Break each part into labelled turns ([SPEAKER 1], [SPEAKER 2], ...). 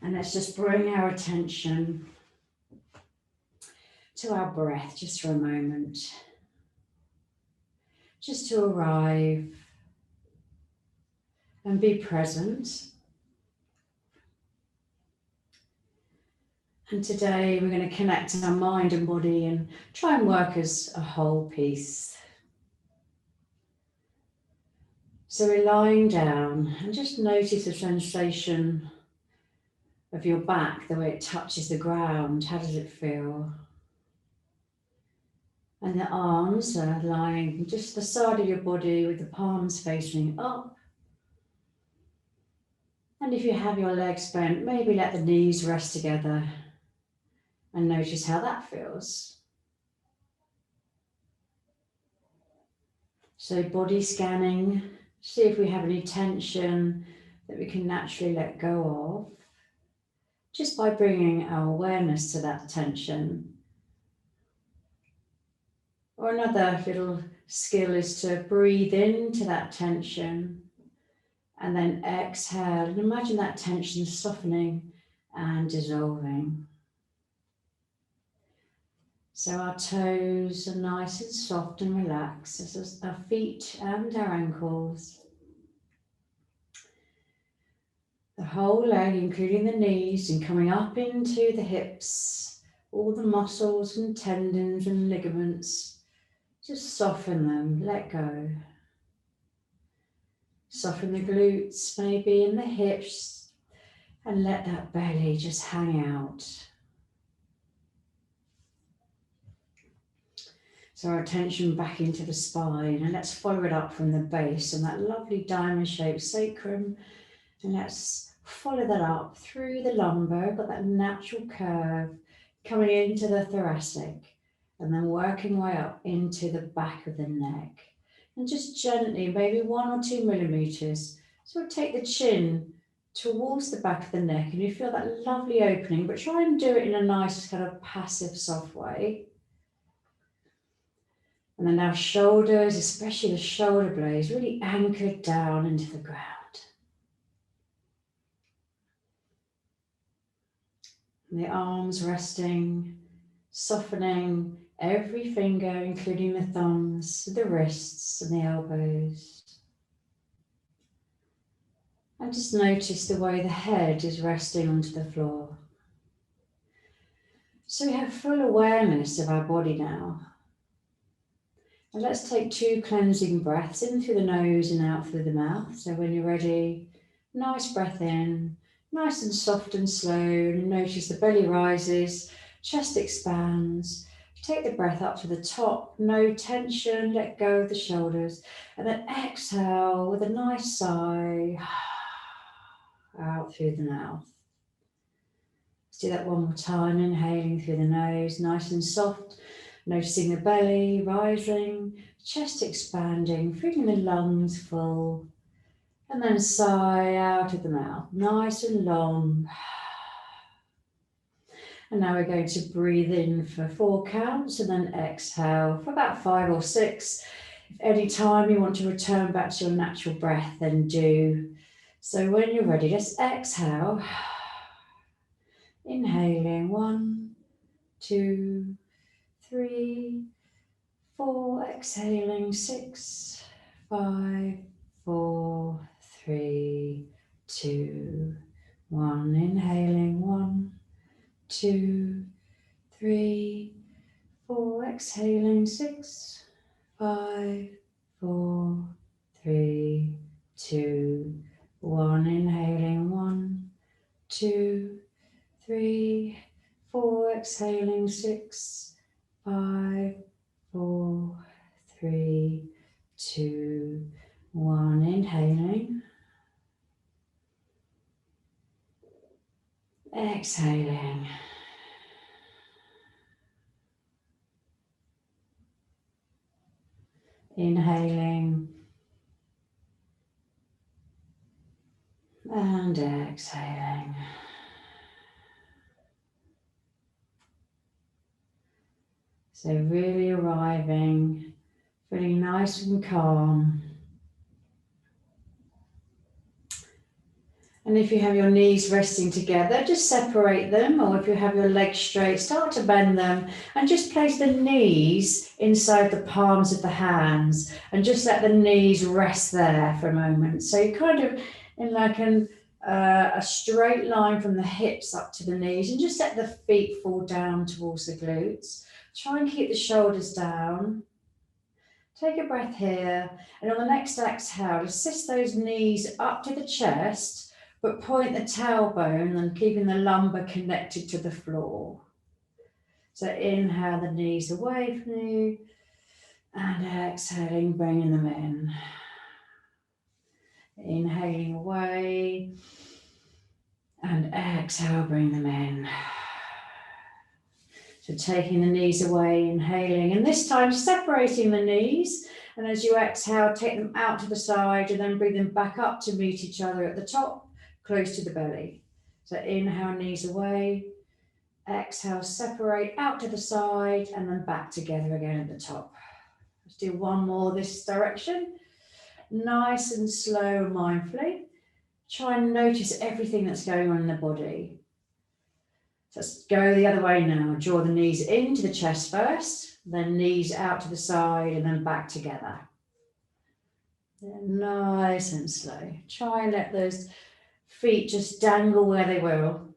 [SPEAKER 1] And let's just bring our attention to our breath just for a moment. Just to arrive and be present. And today we're going to connect our mind and body and try and work as a whole piece. So we're lying down and just notice the sensation of your back, the way it touches the ground. How does it feel? And the arms are lying just the side of your body with the palms facing up. And if you have your legs bent, maybe let the knees rest together and notice how that feels. So body scanning, see if we have any tension that we can naturally let go of, just by bringing our awareness to that tension. Or another little skill is to breathe into that tension and then exhale and imagine that tension softening and dissolving. So our toes are nice and soft and relaxed, as our feet and our ankles. The whole leg, including the knees, and coming up into the hips, all the muscles and tendons and ligaments, just soften them, let go. Soften the glutes, maybe in the hips, and let that belly just hang out. So our attention back into the spine, and let's follow it up from the base and that lovely diamond-shaped sacrum, and let's follow that up through the lumbar, got that natural curve coming into the thoracic, and then working way up into the back of the neck. And just gently, maybe 1 or 2 millimeters, sort of take the chin towards the back of the neck, and you feel that lovely opening, but try and do it in a nice kind of passive, soft way. And then our shoulders, especially the shoulder blades, really anchored down into the ground. And the arms resting, softening every finger, including the thumbs, the wrists and the elbows. And just notice the way the head is resting onto the floor. So we have full awareness of our body now. And let's take 2 cleansing breaths in through the nose and out through the mouth. So when you're ready, nice breath in, nice and soft and slow. And notice the belly rises, chest expands. Take the breath up to the top, no tension, let go of the shoulders. And then exhale with a nice sigh, out through the mouth. Let's do that one more time, inhaling through the nose, nice and soft. Noticing the belly rising, chest expanding, feeling the lungs full. And then sigh out of the mouth, nice and long. And now we're going to breathe in for 4 counts and then exhale for about 5 or 6. If any time you want to return back to your natural breath, then do. So when you're ready, just exhale. Inhaling 1, 2, 3, 4, exhaling 6, 5, 4, 3, 2, 1, inhaling 1, 2, 3, 4, exhaling 6, 5, 4, 3, 2, 1, inhaling 1, 2, 3, 4, exhaling 6, 5, 4, 3, 2, 1, inhaling, exhaling. Inhaling and exhaling. So really arriving, feeling nice and calm. And if you have your knees resting together, just separate them, or if you have your legs straight, start to bend them and just place the knees inside the palms of the hands and just let the knees rest there for a moment. So you're kind of in like a straight line from the hips up to the knees, and just let the feet fall down towards the glutes. Try and keep the shoulders down. Take a breath here, and on the next exhale, assist those knees up to the chest, but point the tailbone and keeping the lumbar connected to the floor. So inhale the knees away from you, and exhaling, bringing them in. Inhaling away, and exhale, bring them in. So taking the knees away, inhaling, and this time separating the knees. And as you exhale, take them out to the side and then bring them back up to meet each other at the top, close to the belly. So inhale, knees away. Exhale, separate out to the side and then back together again at the top. Let's do one more this direction. Nice and slow, mindfully. Try and notice everything that's going on in the body. So let's go the other way now. Draw the knees into the chest first, then knees out to the side and then back together. Nice and slow. Try and let those feet just dangle where they will.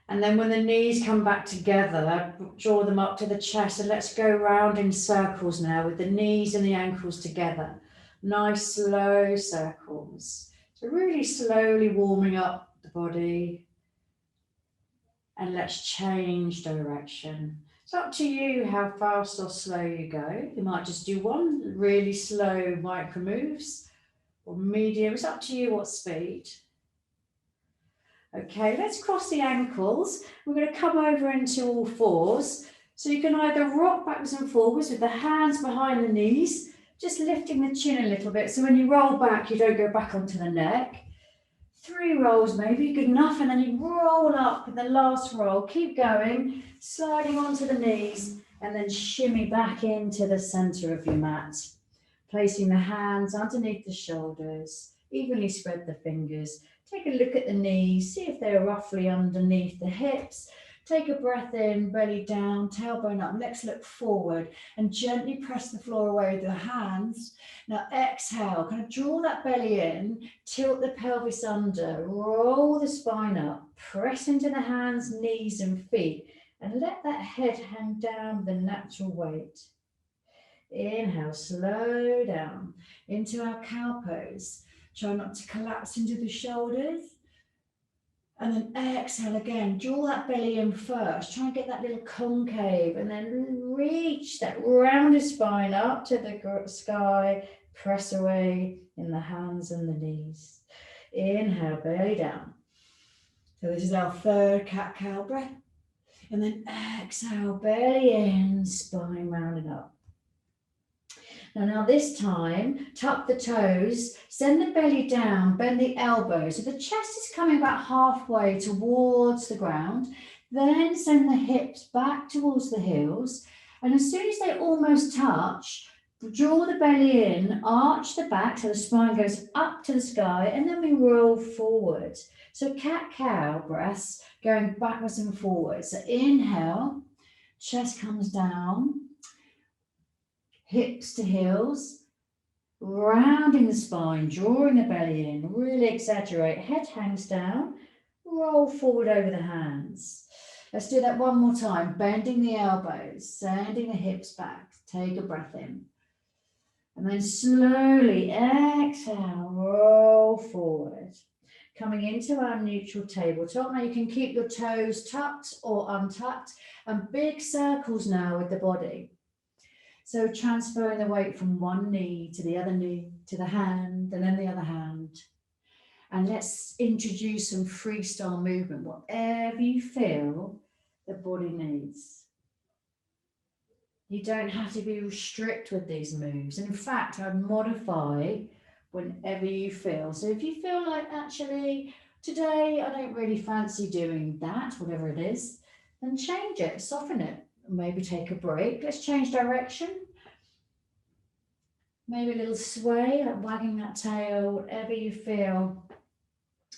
[SPEAKER 1] And then when the knees come back together, draw them up to the chest, and let's go round in circles now with the knees and the ankles together. Nice slow circles. So really slowly warming up the body. And let's change direction. It's up to you how fast or slow you go. You might just do one really slow micro moves or medium. It's up to you what speed. Okay, let's cross the ankles. We're going to come over into all fours. So you can either rock backwards and forwards with the hands behind the knees, just lifting the chin a little bit. So when you roll back, you don't go back onto the neck. 3 rolls maybe, good enough. And then you roll up with the last roll. Keep going, sliding onto the knees and then shimmy back into the center of your mat. Placing the hands underneath the shoulders, evenly spread the fingers. Take a look at the knees, see if they're roughly underneath the hips. Take a breath in, belly down, tailbone up. Let's look forward and gently press the floor away with your hands. Now exhale, kind of draw that belly in, tilt the pelvis under, roll the spine up, press into the hands, knees and feet, and let that head hang down with a natural weight. Inhale, slow down into our cow pose. Try not to collapse into the shoulders. And then exhale again, draw that belly in first. Try and get that little concave and then reach that rounded spine up to the sky. Press away in the hands and the knees. Inhale, belly down. So this is our third cat-cow breath. And then exhale, belly in, spine rounded up. Now this time, tuck the toes, send the belly down, bend the elbows. So the chest is coming about halfway towards the ground. Then send the hips back towards the heels. And as soon as they almost touch, draw the belly in, arch the back so the spine goes up to the sky, and then we roll forward. So cat-cow breaths going backwards and forwards. So inhale, chest comes down. Hips to heels, rounding the spine, drawing the belly in, really exaggerate, head hangs down, roll forward over the hands. Let's do that one more time, bending the elbows, sending the hips back, take a breath in. And then slowly exhale, roll forward. Coming into our neutral tabletop. Now you can keep your toes tucked or untucked, and big circles now with the body. So transferring the weight from one knee to the other knee, to the hand, and then the other hand. And let's introduce some freestyle movement, whatever you feel the body needs. You don't have to be strict with these moves. And in fact, I'd modify whenever you feel. So if you feel like, actually, today I don't really fancy doing that, whatever it is, then change it, soften it. Maybe take a break. Let's change direction. Maybe a little sway, like wagging that tail, whatever you feel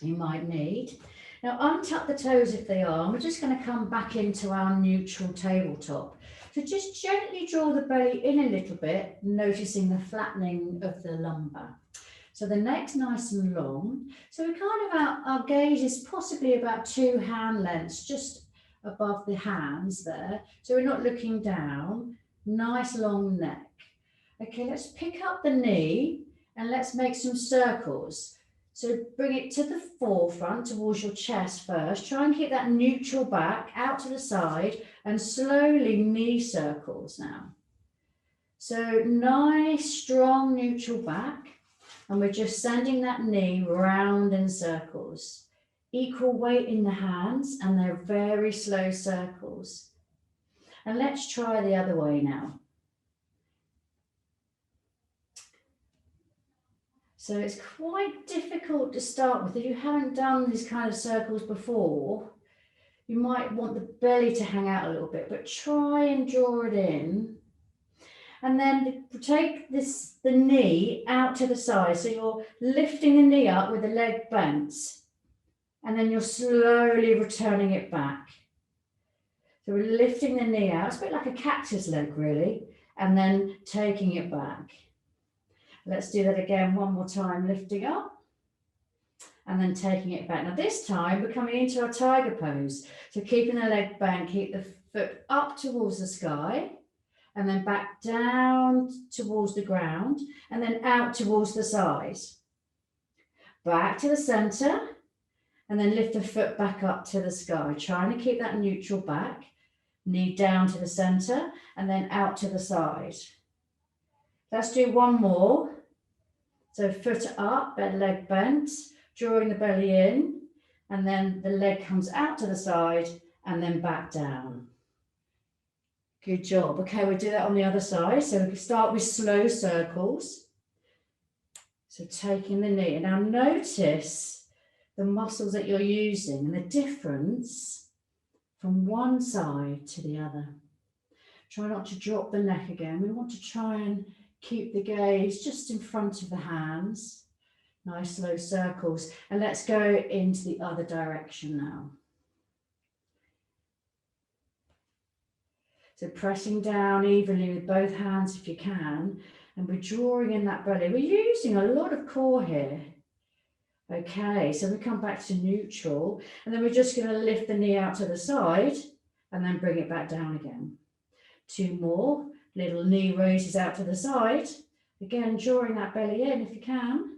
[SPEAKER 1] you might need. Now untuck the toes if they are, and we're just going to come back into our neutral tabletop. So just gently draw the belly in a little bit, noticing the flattening of the lumbar. So the neck's nice and long. So we're kind of our gaze is possibly about 2 hand lengths, just above the hands there. So we're not looking down. Nice long neck. Okay, let's pick up the knee and let's make some circles. So bring it to the forefront towards your chest first. Try and keep that neutral back out to the side and slowly knee circles now. So nice, strong neutral back. And we're just sending that knee round in circles. Equal weight in the hands, and they're very slow circles. And let's try the other way now. So it's quite difficult to start with. If you haven't done these kind of circles before, you might want the belly to hang out a little bit, but try and draw it in. And then take the knee out to the side. So you're lifting the knee up with the leg bent. And then you're slowly returning it back. So we're lifting the knee out. It's a bit like a cactus leg, really. And then taking it back. Let's do that again one more time, lifting up and then taking it back. Now this time we're coming into our tiger pose. So keeping the leg bent, keep the foot up towards the sky and then back down towards the ground and then out towards the side. Back to the center and then lift the foot back up to the sky, trying to keep that neutral back, knee down to the center and then out to the side. Let's do one more. So foot up, leg bent, drawing the belly in, and then the leg comes out to the side and then back down. Good job. Okay, we'll do that on the other side. So we can start with slow circles. So taking the knee. And now notice the muscles that you're using and the difference from one side to the other. Try not to drop the neck again. We want to try and keep the gaze just in front of the hands. Nice slow circles. And let's go into the other direction now. So pressing down evenly with both hands if you can. And we're drawing in that belly. We're using a lot of core here. Okay, so we come back to neutral. And then we're just going to lift the knee out to the side and then bring it back down again. 2 more. Little knee raises out to the side. Again, drawing that belly in if you can.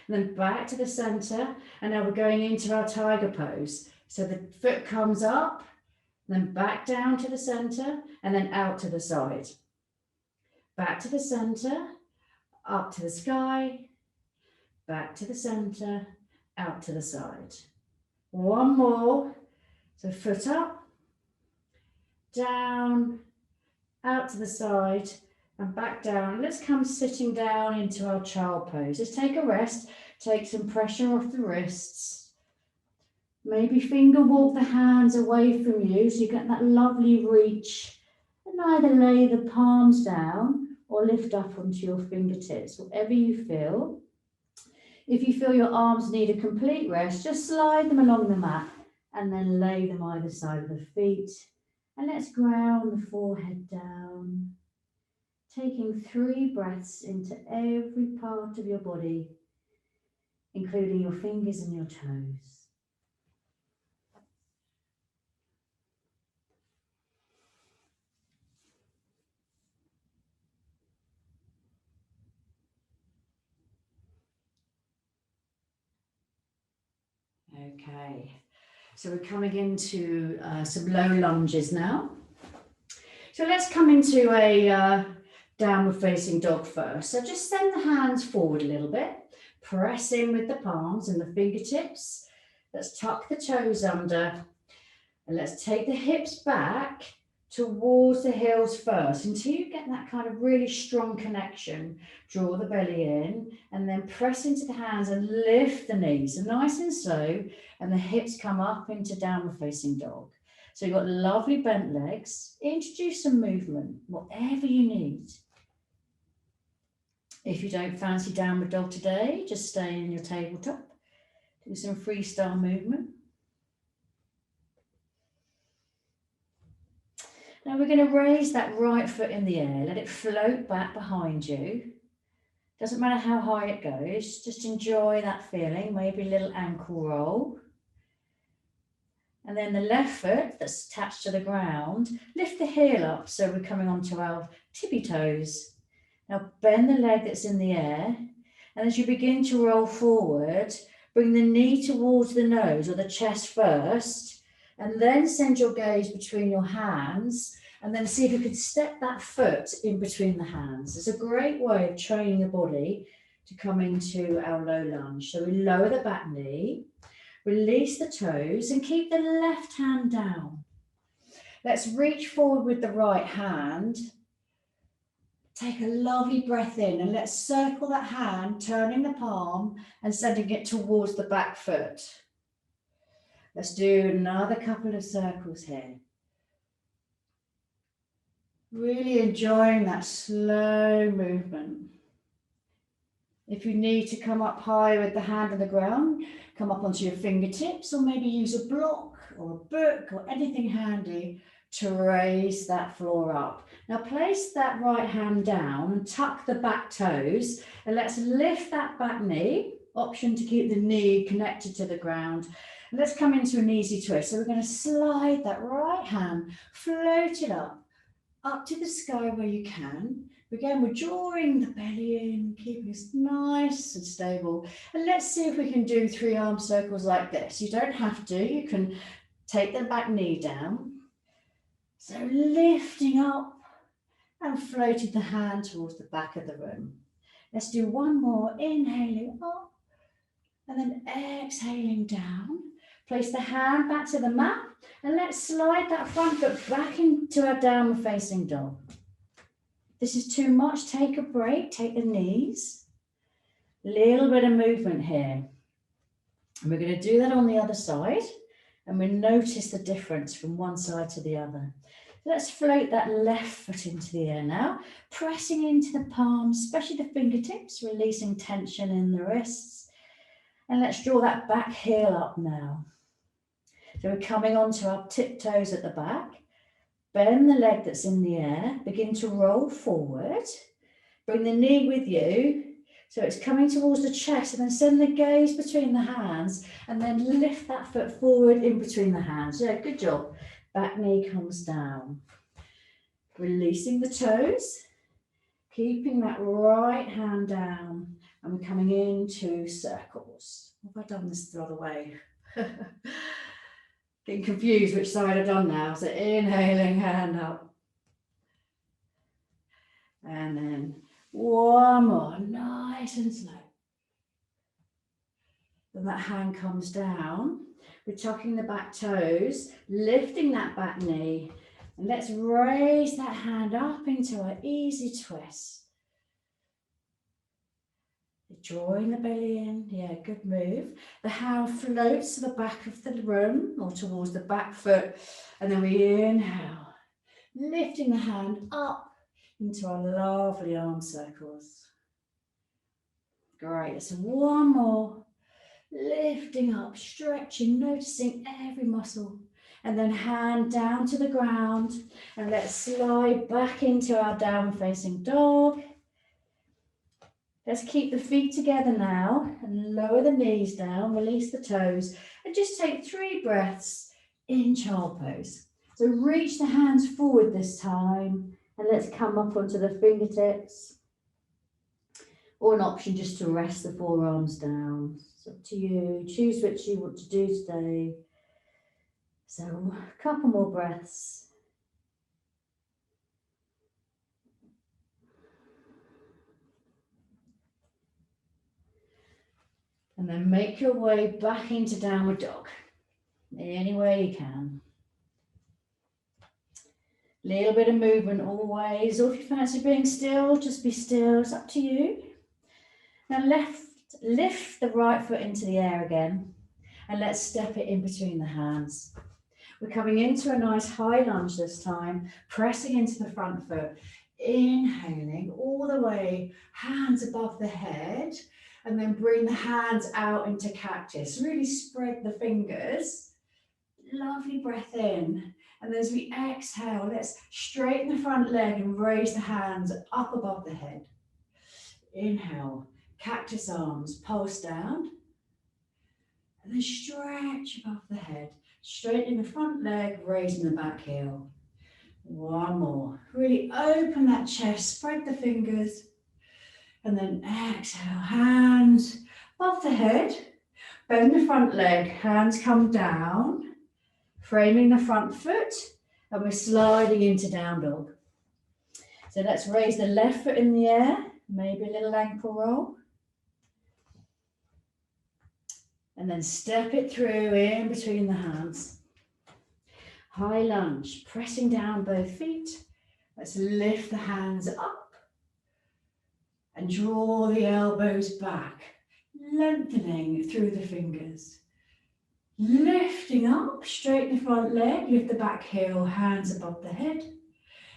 [SPEAKER 1] And then back to the center. And now we're going into our tiger pose. So the foot comes up, then back down to the center, and then out to the side. Back to the center, up to the sky, back to the center, out to the side. One more. So foot up, down, out to the side and back down. Let's come sitting down into our child pose. Just take a rest, take some pressure off the wrists. Maybe finger walk the hands away from you so you get that lovely reach and either lay the palms down or lift up onto your fingertips, whatever you feel. If you feel your arms need a complete rest, just slide them along the mat and then lay them either side of the feet. And let's ground the forehead down, taking 3 breaths into every part of your body, including your fingers and your toes. Okay. So we're coming into some low lunges now. So let's come into a downward facing dog first. So just send the hands forward a little bit, press in with the palms and the fingertips. Let's tuck the toes under and let's take the hips back towards the heels first until you get that kind of really strong connection. Draw the belly in and then press into the hands and lift the knees. So nice and slow, and the hips come up into downward facing dog.
[SPEAKER 2] So you've got lovely bent legs. Introduce some movement, whatever you need. If you don't fancy downward dog today, just stay in your tabletop. Do some freestyle movement. Now we're going to raise that right foot in the air. Let it float back behind you. Doesn't matter how high it goes. Just enjoy that feeling. Maybe a little ankle roll. And then the left foot that's attached to the ground, lift the heel up so we're coming onto our tippy toes. Now bend the leg that's in the air, and as you begin to roll forward, bring the knee towards the nose or the chest first, and then send your gaze between your hands, and then see if you could step that foot in between the hands. It's a great way of training the body to come into our low lunge. So we lower the back knee, release the toes, and keep the left hand down. Let's reach forward with the right hand. Take a lovely breath in, and let's circle that hand, turning the palm and sending it towards the back foot. Let's do another couple of circles here. Really enjoying that slow movement. If you need to come up high with the hand on the ground, come up onto your fingertips, or maybe use a block or a book or anything handy to raise that floor up. Now place that right hand down and tuck the back toes, and let's lift that back knee. Option to keep the knee connected to the ground. And let's come into an easy twist. So we're going to slide that right hand, float it up to the sky where you can. Again, we're drawing the belly in, keeping us nice and stable. And let's see if we can do 3 arm circles like this. You don't have to, you can take the back knee down. So lifting up and floating the hand towards the back of the room. Let's do one more, inhaling up and then exhaling down. Place the hand back to the mat, and let's slide that front foot back into our downward facing dog. If this is too much, take a break, take the knees. Little bit of movement here. And we're going to do that on the other side, and we'll notice the difference from one side to the other. Let's float that left foot into the air now, pressing into the palms, especially the fingertips, releasing tension in the wrists. And let's draw that back heel up now. So we're coming onto our tiptoes at the back. Bend the leg that's in the air. Begin to roll forward. Bring the knee with you. So it's coming towards the chest, and then send the gaze between the hands, and then lift that foot forward in between the hands. Yeah, good job. Back knee comes down. Releasing the toes. Keeping that right hand down. And we're coming into circles. Have I done this the other way? Getting confused which side I've done now. So inhaling, hand up. And then one more, nice and slow. Then that hand comes down. We're tucking the back toes, lifting that back knee. And let's raise that hand up into an easy twist. Drawing the belly in, yeah, good move. The hand floats to the back of the room or towards the back foot, and then we inhale, lifting the hand up into our lovely arm circles. Great, so one more, lifting up, stretching, noticing every muscle, and then hand down to the ground, and let's slide back into our downward facing dog. Let's keep the feet together now and lower the knees down, release the toes, and just take 3 breaths in child pose. So reach the hands forward this time, and let's come up onto the fingertips. Or an option just to rest the forearms down. It's up to you. Choose what you want to do today. So a couple more breaths. And then make your way back into downward dog, any way you can. Little bit of movement always, or if you fancy being still, just be still, it's up to you. Now lift the right foot into the air again, and let's step it in between the hands. We're coming into a nice high lunge this time, pressing into the front foot, inhaling all the way, hands above the head, and then bring the hands out into cactus. Really spread the fingers. Lovely breath in. And as we exhale, let's straighten the front leg and raise the hands up above the head. Inhale, cactus arms, pulse down. And then stretch above the head. Straightening the front leg, raising the back heel. One more. Really open that chest, spread the fingers. And then exhale, hands above the head. Bend the front leg, hands come down. Framing the front foot. And we're sliding into down dog. So let's raise the left foot in the air. Maybe a little ankle roll. And then step it through in between the hands. High lunge, pressing down both feet. Let's lift the hands up and draw the elbows back, lengthening through the fingers. Lifting up, straighten the front leg, lift the back heel, hands above the head,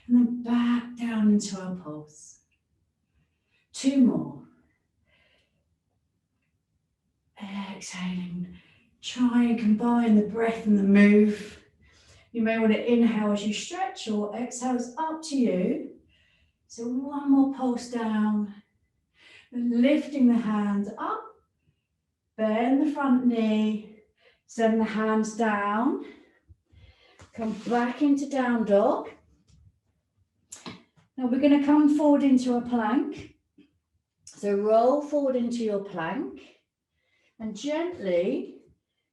[SPEAKER 2] and then back down into our pulse. Two more. Exhaling, try and combine the breath and the move. You may want to inhale as you stretch or exhale, it's up to you. So one more pulse down, and lifting the hands up, bend the front knee, send the hands down, come back into down dog. Now we're going to come forward into a plank. So roll forward into your plank and gently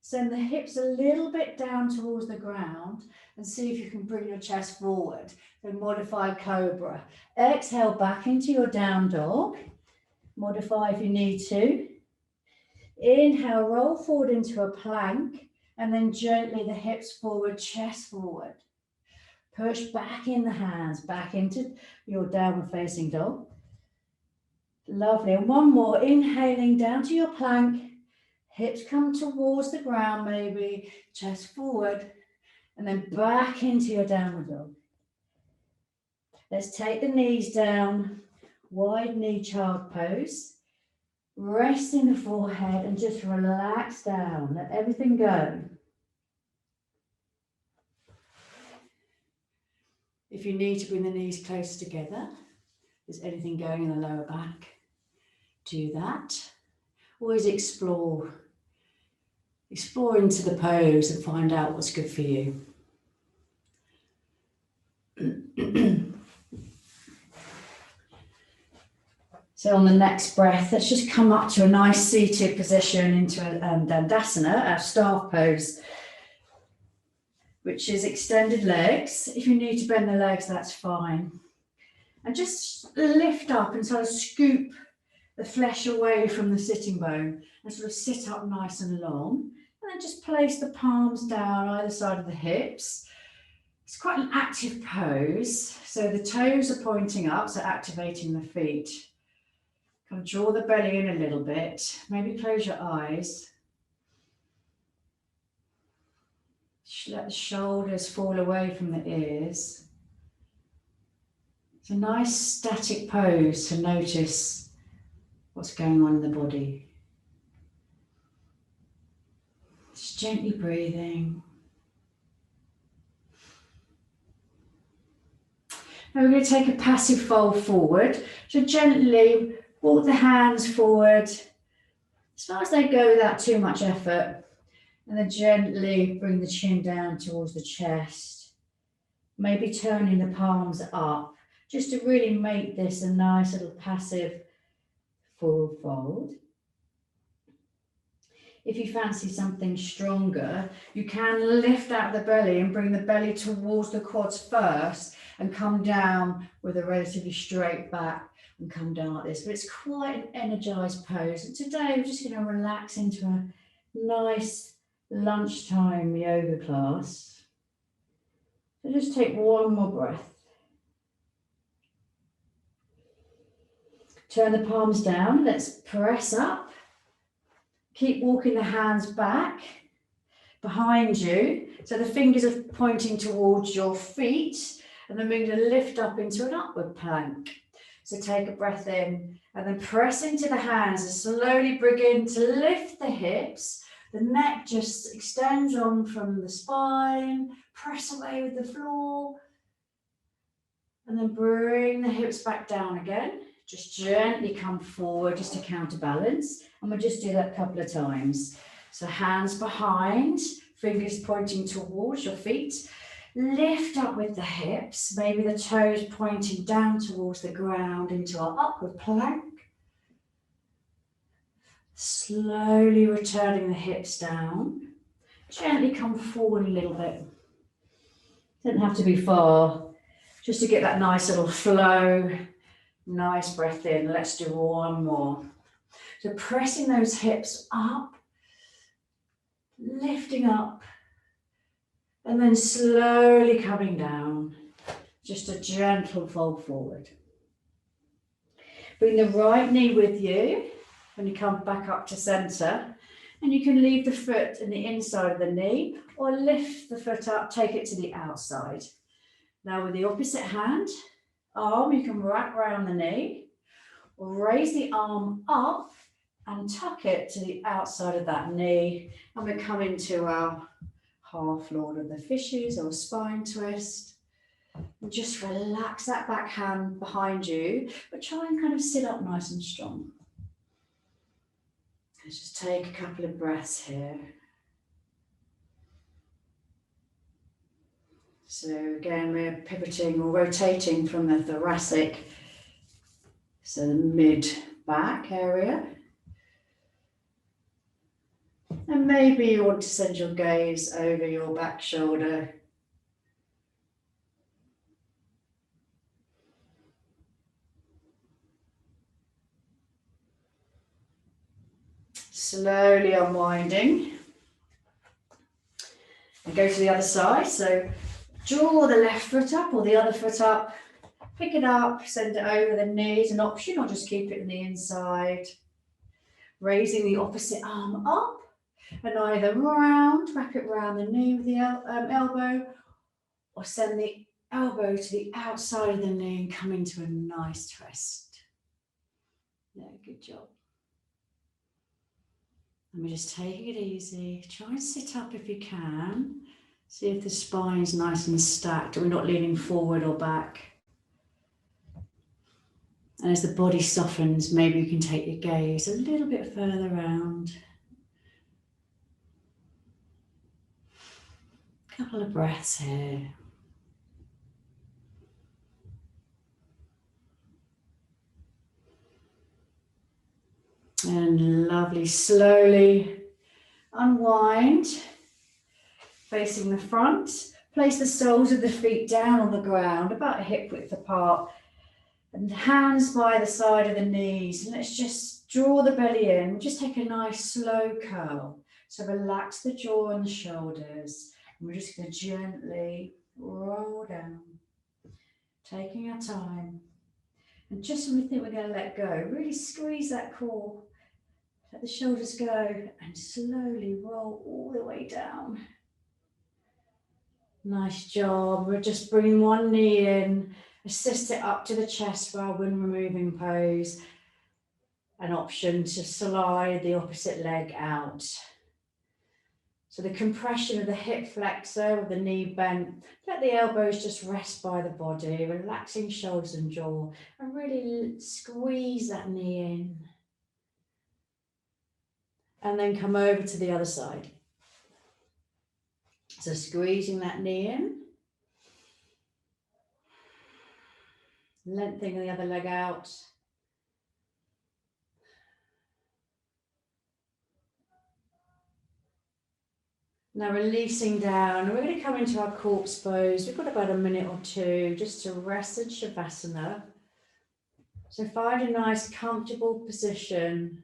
[SPEAKER 2] send the hips a little bit down towards the ground and see if you can bring your chest forward. So modify cobra. Exhale back into your down dog. Modify if you need to. Inhale, roll forward into a plank and then gently the hips forward, chest forward. Push back in the hands, back into your downward facing dog. Lovely. And one more, inhaling down to your plank. Hips come towards the ground maybe, chest forward, and then back into your downward dog. Let's take the knees down, wide knee child pose. Resting the forehead and just relax down, let everything go. If you need to bring the knees close together, if there's anything going in the lower back, do that. Always explore into the pose and find out what's good for you. So on the next breath, let's just come up to a nice seated position into a Dandasana, our staff pose, which is extended legs. If you need to bend the legs, that's fine. And just lift up and sort of scoop the flesh away from the sitting bone and sort of sit up nice and long. And then just place the palms down either side of the hips. It's quite an active pose. So the toes are pointing up, so activating the feet. Kind of draw the belly in a little bit. Maybe close your eyes. Let the shoulders fall away from the ears. It's a nice static pose to notice what's going on in the body. Just gently breathing. Now we're going to take a passive fold forward. So gently walk the hands forward as far as they go without too much effort. And then gently bring the chin down towards the chest. Maybe turning the palms up, just to really make this a nice little passive forward fold. If you fancy something stronger, you can lift out the belly and bring the belly towards the quads first and come down with a relatively straight back and come down like this. But it's quite an energized pose. And today we're just going to relax into a nice lunchtime yoga class. So just take one more breath. Turn the palms down. Let's press up. Keep walking the hands back. behind you. So the fingers are pointing towards your feet, and then we're going to lift up into an upward plank. So take a breath in and then press into the hands and slowly begin to lift the hips. The neck just extends on from the spine, press away with the floor, and then bring the hips back down again. Just gently come forward just to counterbalance, and we'll just do that a couple of times. So hands behind, fingers pointing towards your feet. Lift up with the hips, maybe the toes pointing down towards the ground into our upward plank. Slowly returning the hips down. Gently come forward a little bit. Doesn't have to be far, just to get that nice little flow. Nice breath in. Let's do one more. So pressing those hips up, lifting up, and then slowly coming down. Just a gentle fold forward. Bring the right knee with you when you come back up to center, and you can leave the foot in the inside of the knee or lift the foot up, take it to the outside. Now with the opposite hand, arm, you can wrap around the knee, or raise the arm up and tuck it to the outside of that knee, and we come into our half Lord of the Fishes or spine twist. And just relax that back hand behind you, but try and kind of sit up nice and strong. Let's just take a couple of breaths here. So again, we're pivoting or rotating from the thoracic, so the mid-back area. And maybe you want to send your gaze over your back shoulder. Slowly unwinding. And go to the other side. So draw the left foot up or the other foot up. Pick it up, send it over the knees, an option, or just keep it in the inside. Raising the opposite arm up. And either wrap it around the knee with the elbow, or send the elbow to the outside of the knee and come into a nice twist. Yeah, good job. And we're just taking it easy. Try and sit up if you can. See if the spine's nice and stacked, or we're not leaning forward or back. And as the body softens, maybe you can take your gaze a little bit further around. Couple of breaths here. And lovely, slowly unwind, facing the front. Place the soles of the feet down on the ground, about a hip width apart, and hands by the side of the knees. And let's just draw the belly in. Just take a nice slow curl. So relax the jaw and the shoulders. And we're just going to gently roll down, taking our time. And just when we think we're going to let go, really squeeze that core. Let the shoulders go and slowly roll all the way down. Nice job. We're just bringing one knee in, assist it up to the chest while we're removing pose. An option to slide the opposite leg out. So the compression of the hip flexor with the knee bent, let the elbows just rest by the body, relaxing shoulders and jaw, and really squeeze that knee in. And then come over to the other side. So squeezing that knee in. Lengthening the other leg out. Now releasing down, and we're going to come into our corpse pose. We've got about a minute or two just to rest in Shavasana. So find a nice comfortable position.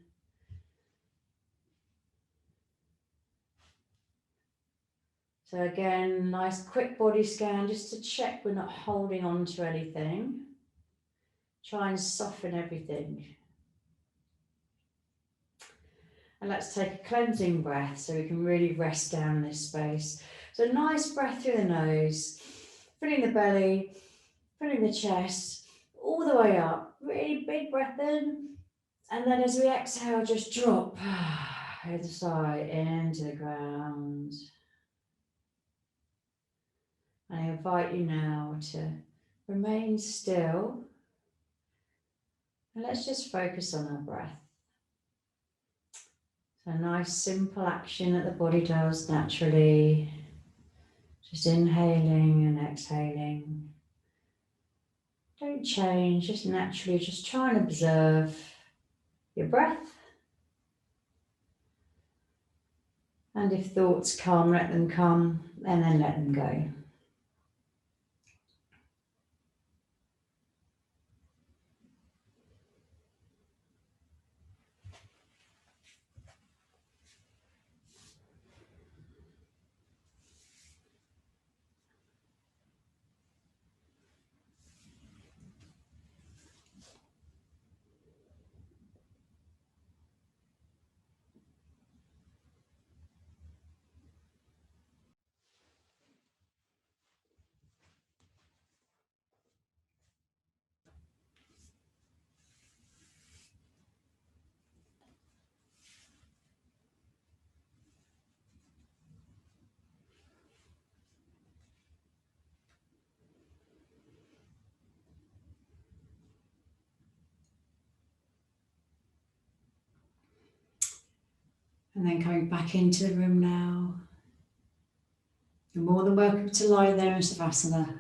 [SPEAKER 2] So again, nice quick body scan just to check we're not holding on to anything. Try and soften everything.
[SPEAKER 1] And let's take a cleansing breath so we can really rest down in this space. So nice breath through the nose, filling the belly, filling the chest, all the way up. Really big breath in. And then as we exhale, just drop either side into the ground. I invite you now to remain still. And let's just focus on our breath. So a nice simple action that the body does naturally. Just inhaling and exhaling. Don't change, just naturally, just try and observe your breath. And if thoughts come, let them come and then let them go. And then coming back into the room now. You're more than welcome to lie there in Savasana.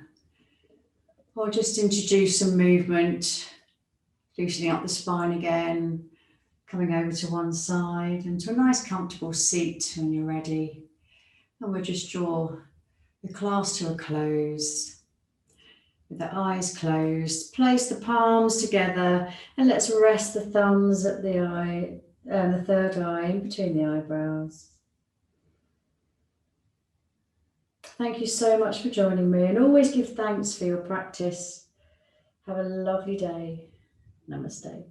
[SPEAKER 1] Or just introduce some movement, loosening up the spine again, coming over to one side and to a nice comfortable seat when you're ready. And we'll just draw the class to a close. With the eyes closed, place the palms together and let's rest the thumbs at the eye, the third eye in between the eyebrows. Thank you so much for joining me, and always give thanks for your practice. Have a lovely day. Namaste.